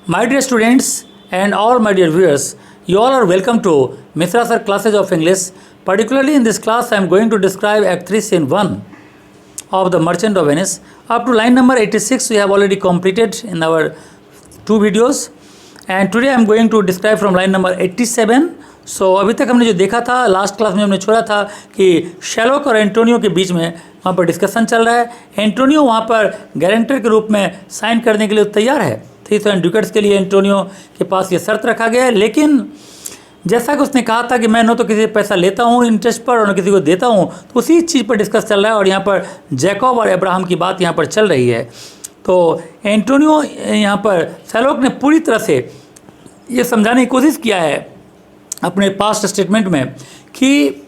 My dear students and all my dear viewers, you all are welcome to Mishra Sir Classes of English. Particularly in this class, I am going to describe Act 3 Scene 1 of The Merchant of Venice. Up to line number 86 we have already completed in our two videos. And today I am going to describe from line number 87. सो अभी तक हमने जो देखा था, last class में हमने छोड़ा था कि शैलोक और एंटोनियो के बीच में वहाँ पर डिस्कशन चल रहा है। एंटोनियो वहाँ पर गारंटर के रूप में साइन करने के लिए तैयार है। 300 डुकेट्स के लिए एंटोनियो के पास ये शर्त रखा गया है, लेकिन जैसा कि उसने कहा था कि मैं न तो किसी से पैसा लेता हूँ इंटरेस्ट पर और न किसी को देता हूँ, तो उसी चीज़ पर डिस्कस चल रहा है और यहाँ पर जैकब और अब्राहम की बात यहाँ पर चल रही है। तो एंटोनियो यहाँ पर शैलोक ने पूरी तरह से ये समझाने की कोशिश किया है अपने पास्ट स्टेटमेंट में कि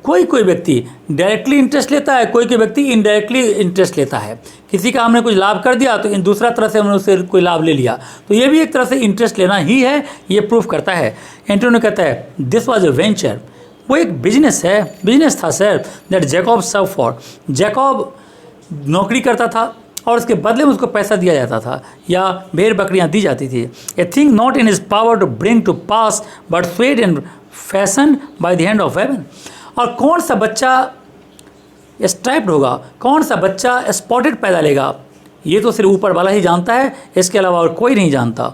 कोई व्यक्ति डायरेक्टली इंटरेस्ट लेता है, कोई व्यक्ति इनडायरेक्टली इंटरेस्ट लेता है। किसी का हमने कुछ लाभ कर दिया तो इन दूसरा तरह से हमने उससे कोई लाभ ले लिया, तो ये भी एक तरह से इंटरेस्ट लेना ही है, ये प्रूफ करता है। एंटोनियो कहता है दिस वाज अ वेंचर, वो एक बिजनेस है, बिजनेस था sir, that Jacob serve for. Jacob नौकरी करता था और उसके बदले में उसको पैसा दिया जाता था या भेड़ बकरियां दी जाती थी। A thing not in his power to bring to pass but swayed and fashion by the hand of heaven. और कौन सा बच्चा स्ट्राइप्ड होगा, कौन सा बच्चा स्पॉटेड पैदा लेगा, ये तो सिर्फ ऊपर वाला ही जानता है, इसके अलावा और कोई नहीं जानता।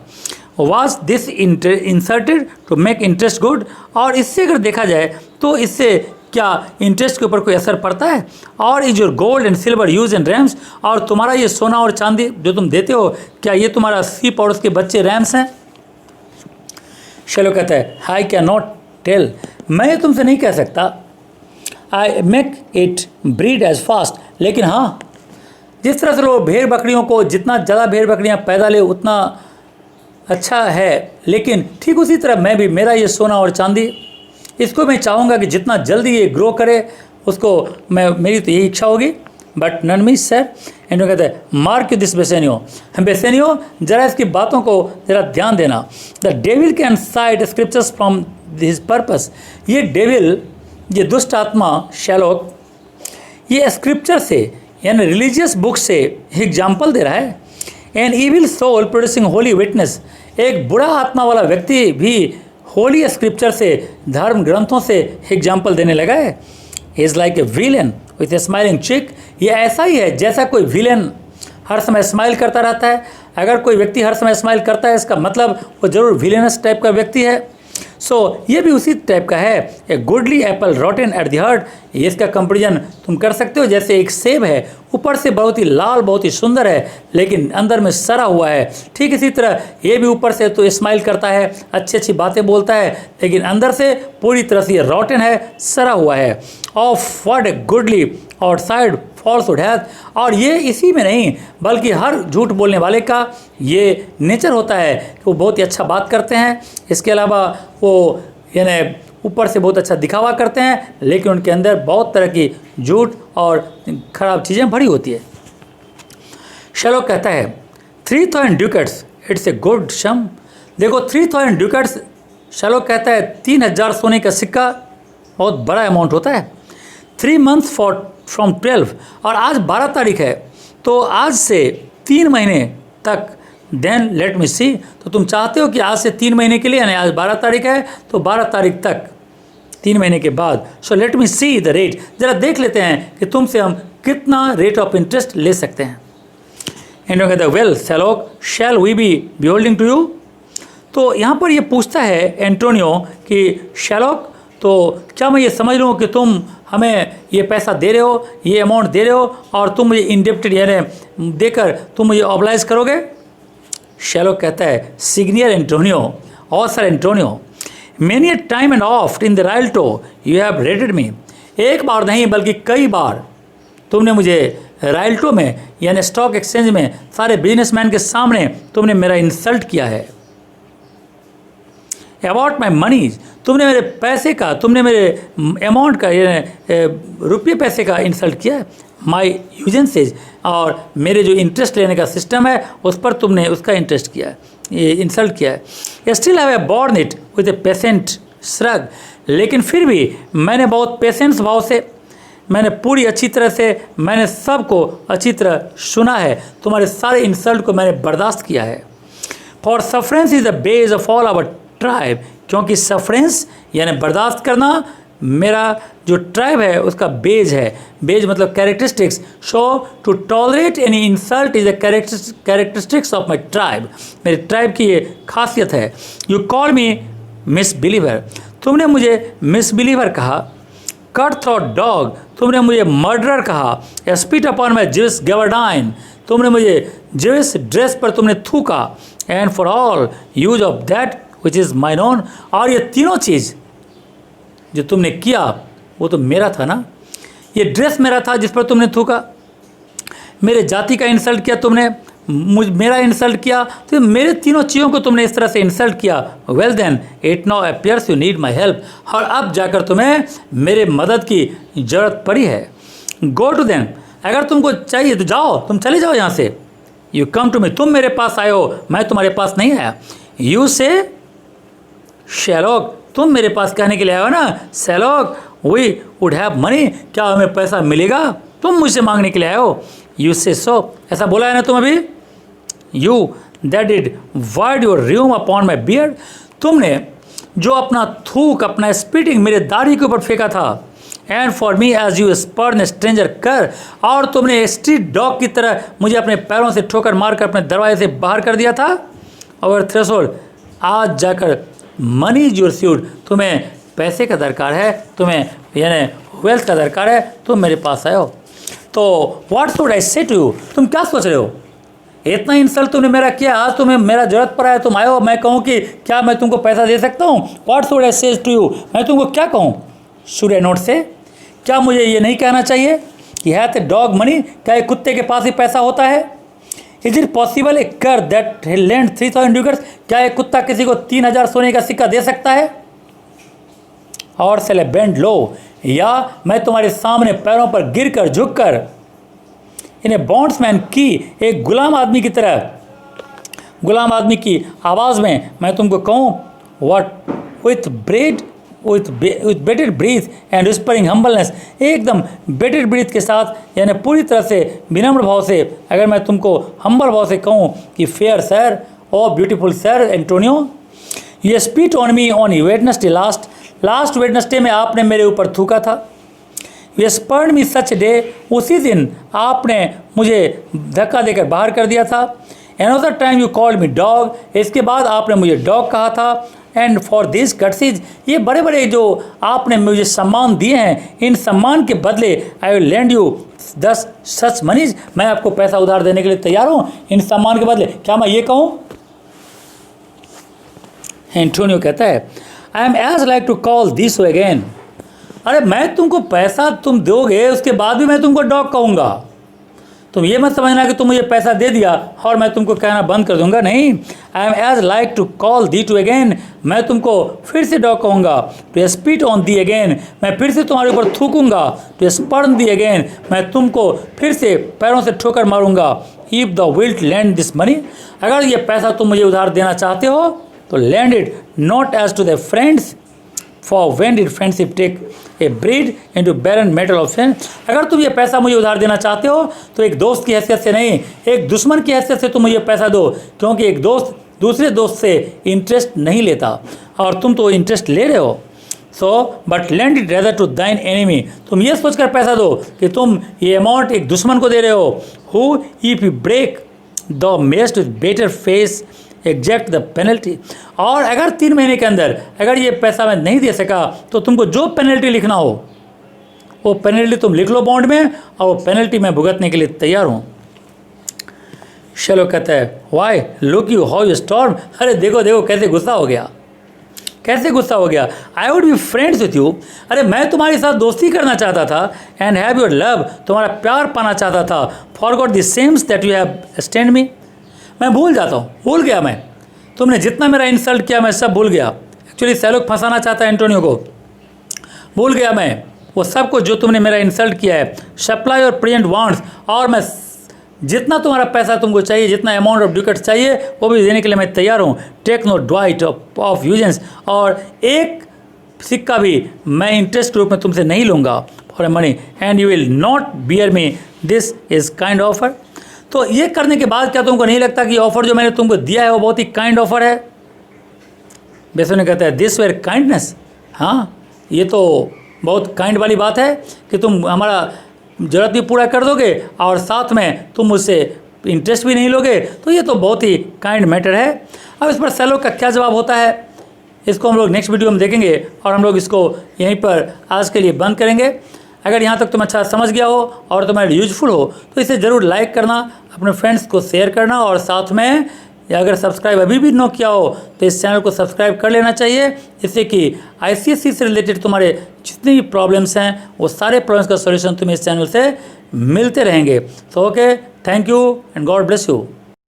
Was this inserted to make interest good, और इससे अगर देखा जाए तो इससे क्या इंटरेस्ट के ऊपर कोई असर पड़ता है। और is your gold and silver ewes and rams, और तुम्हारा ये सोना और चांदी जो तुम देते हो, क्या ये तुम्हारा सीप और उसके बच्चे रैम्स हैं। शैलोक कहता है आई कैन नॉट टेल, मैं ये तुमसे नहीं कह सकता। I make it breed as fast, लेकिन हाँ, जिस तरह से लोग भेड़ बकरियों को जितना ज़्यादा भेड़ बकरियाँ पैदा ले उतना अच्छा है, लेकिन ठीक उसी तरह मैं भी, मेरा ये सोना और चांदी, इसको मैं चाहूँगा कि जितना जल्दी ये ग्रो करे, उसको मेरी तो यही इच्छा होगी। But none me sir, and वो कहते हैं मार्क दिस बेसेनियो, जरा इसकी बातों को ज़रा ध्यान देना। The devil can cite scriptures from this purpose, ये डेविल, ये दुष्ट आत्मा शैलोक, ये स्क्रिप्चर से यानी रिलीजियस बुक से एग्जाम्पल दे रहा है। An evil soul producing holy witness, एक बुरा आत्मा वाला व्यक्ति भी होली स्क्रिप्चर से, धर्म ग्रंथों से एग्जाम्पल देने लगा है। Is like a villain with A smiling चिक, ये ऐसा ही है जैसा कोई विलेन हर समय स्माइल करता रहता है। अगर कोई व्यक्ति हर समय स्माइल करता है, इसका मतलब वो ज़रूर विलेनस टाइप का व्यक्ति है। सो ये भी उसी टाइप का है। A goodly apple rotten at the heart, ये इसका कंपेरिजन तुम कर सकते हो जैसे एक सेब है, ऊपर से बहुत ही लाल, बहुत ही सुंदर है, लेकिन अंदर में सड़ा हुआ है। ठीक इसी तरह ये भी ऊपर से तो स्माइल करता है, अच्छी अच्छी बातें बोलता है, लेकिन अंदर से पूरी तरह से ये रॉटन है, सड़ा हुआ है। Of what A goodly outside falsehood hath, और ये इसी में नहीं बल्कि हर झूठ बोलने वाले का ये नेचर होता है कि वो बहुत ही अच्छा बात करते हैं, इसके अलावा वो यानी ऊपर से बहुत अच्छा दिखावा करते हैं, लेकिन उनके अंदर बहुत तरह की झूठ और ख़राब चीज़ें भरी होती है। शैलोक कहता है 3000 डुकेट्स इट्स ए गुड सम। देखो 3000 डुकेट्स, शैलोक कहता है 3000 सोने का सिक्का बहुत बड़ा अमाउंट होता है। 3 months फ्रॉम 12, और आज 12 तारीख है, तो आज से 3 महीने तक। देन लेट मी सी, तो तुम चाहते हो कि आज से 3 महीने के लिए, यानी आज 12 तारीख है तो 12 तारीख तक 3 महीने के बाद। So let me see the rate, ज़रा देख लेते हैं कि तुमसे हम कितना रेट ऑफ इंटरेस्ट ले सकते हैं। एंड कहता है well Shylock shall we be beholding to you. तो यहाँ पर ये पूछता है एंटोनियो कि शैलोक, तो क्या मैं ये समझ लूँ कि तुम हमें ये पैसा दे रहे हो, ये अमाउंट दे रहे हो, और तुम मुझे इंडेप्टेड यानी देकर तुम मुझे ऑब्लाइज करोगे। शैलोक कहता है सिग्नियर एंटोनियो, और sir Antonio, many a time and oft in the Rialto you have rated me, एक बार नहीं बल्कि कई बार तुमने मुझे राइल्टो में यानी स्टॉक एक्सचेंज में सारे बिजनेसमैन के सामने तुमने मेरा इंसल्ट किया है। अबाउट माई मनीज, तुमने मेरे पैसे का, तुमने मेरे अमाउंट का, रुपये पैसे का इंसल्ट किया है। माई यूजेंसेज, और मेरे जो इंटरेस्ट लेने का सिस्टम है उस पर तुमने उसका इंटरेस्ट किया है, ये इंसल्ट किया है। Still have a born it with a patient shrug, लेकिन फिर भी मैंने बहुत पेशेंस भाव से, मैंने पूरी अच्छी तरह से, मैंने सबको अच्छी तरह सुना है, तुम्हारे सारे इंसल्ट को मैंने बर्दाश्त किया है। For sufferance is the badge of all our tribe, क्योंकि सफरेंस यानी बर्दाश्त करना मेरा जो ट्राइब है उसका बेज है। बेज मतलब characteristics. Show to tolerate any insult is a characteristics of my tribe, मेरे ट्राइब की ये खासियत है। You call me misbeliever, तुमने मुझे मिस बिलीवर कहा। कट थ्रोट डॉग, तुमने मुझे मर्डरर कहा। Spit upon my Jewish gaberdine, तुमने मुझे जिविस ड्रेस पर तुमने थूका। And for all use of that which is mine own, और ये तीनों चीज़ जो तुमने किया वो तो मेरा था ना। ये ड्रेस मेरा था जिस पर तुमने थूका, मेरे जाति का इंसल्ट किया तुमने, मेरा इंसल्ट किया, तो मेरे तीनों चीज़ों को तुमने इस तरह से इंसल्ट किया। Well then it now appears you need my help, और अब जाकर तुम्हें मेरे मदद की ज़रूरत पड़ी है। गो टू देम, अगर तुमको चाहिए तो जाओ, तुम चले जाओ यहाँ से। यू कम टू मी, तुम मेरे पास आए हो, मैं तुम्हारे पास नहीं आया। यू से शैलोक, तुम मेरे पास कहने के लिए आए हो ना शैलोक, वी वुड हैव मनी, क्या हमें पैसा मिलेगा, तुम मुझसे मांगने के लिए आए हो। यू से सो, ऐसा बोला है ना तुम अभी। You that did void your rheum upon my beard, तुमने जो अपना थूक, अपना स्पिटिंग मेरे दाढ़ी के ऊपर फेंका था। And for me as you spurn stranger cur, और तुमने स्ट्रीट डॉग की तरह मुझे अपने पैरों से ठोकर मारकर अपने दरवाजे से बाहर कर दिया था। और थ्रेशोल्ड, आज जाकर मनी इज योर स्यूट, तुम्हें पैसे का दरकार है, तुम्हें यानी वेल्थ का दरकार है, तुम मेरे पास आए हो। तो व्हाट शुड आई से टू यू, तुम क्या सोच रहे हो, इतना इंसल्ट तुमने मेरा किया, आज तुम्हें मेरा जरूरत पड़ा है, तुम आए हो, मैं कहूँ कि क्या मैं तुमको पैसा दे सकता हूँ। व्हाट शुड आई से टू यू, मैं तुमको क्या कहूँ। शुड आई नोट से, क्या मुझे ये नहीं कहना चाहिए कि हैथ ए डॉग मनी, क्या एक कुत्ते के पास ही पैसा होता है। इज इट पॉसिबल ए कर दैट लैंड 3000 ड्यूकेट्स, क्या एक कुत्ता किसी को 3000 सोने का सिक्का दे सकता है। और सेल बेंड लो, या मैं तुम्हारे सामने पैरों पर गिरकर झुककर इन्हें बॉन्ड्समैन की, एक गुलाम आदमी की तरह, गुलाम आदमी की आवाज़ में मैं तुमको कहूँ, what with bread with bated breath and whispering humbleness, एकदम बेटेड ब्रीथ के साथ यानी पूरी तरह से विनम्र भाव से अगर मैं तुमको हम्बल भाव से कहूँ कि fair sir, o beautiful sir Antonio, ये spit on me on Wednesday last Wednesday में आपने मेरे ऊपर थूका था। ये स्पर्न मी सच डे, उसी दिन आपने मुझे धक्का देकर बाहर कर दिया था। Another time you called me dog, इसके बाद आपने मुझे डॉग कहा था। एंड फॉर दिस कर्टसीज, ये बड़े बड़े जो आपने मुझे सम्मान दिए हैं, इन सम्मान के बदले आई विल लैंड यू 10 सच मनीज, मैं आपको पैसा उधार देने के लिए तैयार हूँ इन सम्मान के बदले, क्या मैं ये कहूँ। एंटोनियो कहता है I am as like to call this again, अरे मैं तुमको पैसा तुम दोगे उसके बाद भी मैं तुमको डॉग कहूँगा। तुम ये मत समझना कि तुम मुझे पैसा दे दिया और मैं तुमको कहना बंद कर दूंगा, नहीं। I am as like to call thee too again, मैं तुमको फिर से डॉग कहूँगा। To spit on thee again, मैं फिर से तुम्हारे ऊपर थूकूंगा। टू स्पर्न दी अगेन, मैं तुमको फिर से पैरों से ठोकर मारूंगा। If the wilt lend this money, अगर ये पैसा तुम मुझे उधार देना चाहते हो तो lend it not as to the friends, for when did friendship take a breed into barren metal of friend, अगर तुम ये पैसा मुझे उधार देना चाहते हो तो एक दोस्त की हैसियत से नहीं, एक दुश्मन की हैसियत से तुम मुझे पैसा दो, क्योंकि एक दोस्त दूसरे दोस्त से इंटरेस्ट नहीं लेता और तुम तो इंटरेस्ट ले रहे हो। So but lend it rather to thine enemy, तुम ये सोचकर पैसा दो कि तुम ये अमाउंट एक दुश्मन को दे रहे हो। Who if you break the mayst with better face exact the penalty, और अगर 3 महीने के अंदर अगर ये पैसा मैं नहीं दे सका तो तुमको जो पेनल्टी लिखना हो वो पेनल्टी तुम लिख लो बॉन्ड में, और वो पेनल्टी मैं भुगतने के लिए तैयार हूँ। शैलोक कहता है why look you how you storm, अरे देखो देखो कैसे गुस्सा हो गया, कैसे गुस्सा हो गया। I would be friends with you, अरे मैं तुम्हारे साथ दोस्ती करना चाहता था। एंड हैव योर लव, तुम्हारा प्यार पाना चाहता था। Forgot the sames that you have stand me, मैं भूल जाता हूँ, भूल गया मैं, तुमने जितना मेरा इंसल्ट किया मैं सब भूल गया। एक्चुअली शैलोक फंसाना चाहता है एंटोनियो को, भूल गया मैं वो सब कुछ जो तुमने मेरा इंसल्ट किया है। सप्लाई और प्रेजेंट वांट्स, और मैं जितना तुम्हारा पैसा तुमको चाहिए, जितना अमाउंट ऑफ ड्यूकेट्स चाहिए वो भी देने के लिए मैं तैयार हूँ। टेक नो ड्वाइट ऑफ यूजेंस, और एक सिक्का भी मैं इंटरेस्ट के रूप में तुमसे नहीं लूँगा for money. And you will not bear me this is kind offer, तो ये करने के बाद क्या तुमको नहीं लगता कि ऑफ़र जो मैंने तुमको दिया है वो बहुत ही काइंड ऑफ़र है? बेसो ने कहता है दिस वेयर काइंडनेस। हाँ, ये तो बहुत काइंड वाली बात है कि तुम हमारा ज़रूरत भी पूरा कर दोगे और साथ में तुम मुझसे इंटरेस्ट भी नहीं लोगे, तो ये तो बहुत ही काइंड मैटर है। अब इस पर शैरलॉक का क्या जवाब होता है इसको हम लोग नेक्स्ट वीडियो में देखेंगे और हम लोग इसको यहीं पर आज के लिए बंद करेंगे। अगर यहाँ तक तुम अच्छा समझ गया हो और तुम्हारे यूजफुल हो तो इसे ज़रूर लाइक करना, अपने फ्रेंड्स को शेयर करना और साथ में अगर सब्सक्राइब अभी भी न किया हो तो इस चैनल को सब्सक्राइब कर लेना चाहिए, इससे कि ICSE से रिलेटेड तुम्हारे जितने भी प्रॉब्लम्स हैं वो सारे प्रॉब्लम्स का सॉल्यूशन तुम्हें इस चैनल से मिलते रहेंगे। So okay, thank you and God bless you.